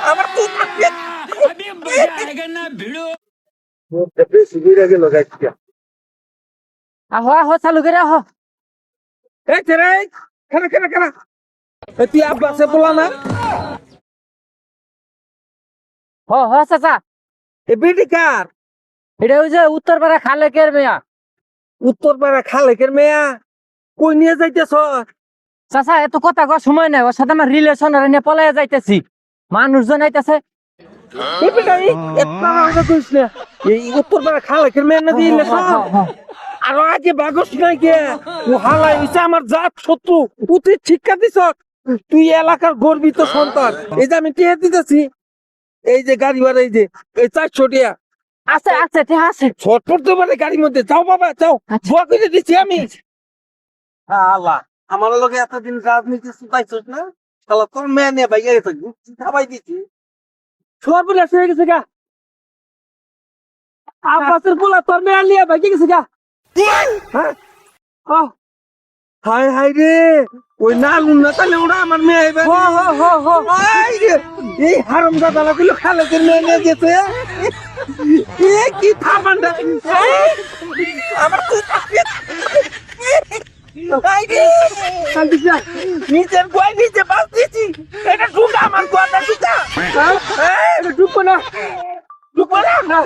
আমার কুকুর अभी मजा आएगा ना भिड़ो। বেশি ঘুরে গেল গাছটা। আহো আহো চালু করে আহো। এই ছেড়ে খানা খানা খানা তুই আব্বাসে বলা না হ হ চাচা, এ বেটি কার এটা ওই যে উত্তরপাড়া খালেকের মেয়া। উত্তরপাড়া খালেকের মেয়া কই নিয়ে যাইতেছ চাচা এত কথা কওয়ার সময় নাই, ওর সাথে আমার রিলেশন নিয়ে পলাইয়া যাইতেছি, মানুষজন আইতাছে। এই বেটা একটা রাউন্ড কইছ না এই উত্তরপাড়া খালেকের মেয়া না দিলে আর আগে বাগস নাই কে ও হালাই হইছে আমার জাত শত্রু তুই শিক্ষা দিছ তুই এলাকার গর্বিত সন্তান এই যে আমি টিয়া দিতেছি এই যে গাড়ি ভাড়া এই যে এই 400 টাকা আছে আছে ঠিক আছে। ছটফট তো মানে গাড়ির মধ্যে যাও বাবা যাও দোয়া করে দিচ্ছি আমি আল্লাহ আমার লগে এতদিন রাজনীতি পাইছস না শালা তোর মেয়ে নিয়ে ভাইয়া গেছে খাবাই দিচ্ছি সব বলে হয়ে গেছে গা আব্বাসের পোলা তোর মেয়ে নিয়ে ভাইয়া গেছে গা হ্যাঁ হায় হায় রে ওই নালুন না তাহলে ওরা আমার মেয়ে আইবে এই হারাম দাদা লাগলো খালেদের মেয়ে নিয়ে গেছে এ কি থামান্ডা আমার নিজের গোয় নিজে বাস দিয়েছি এটা ঢুকা আমার গোয়াটা ঢুকা এটা ঢুকবো না ঢুকবো না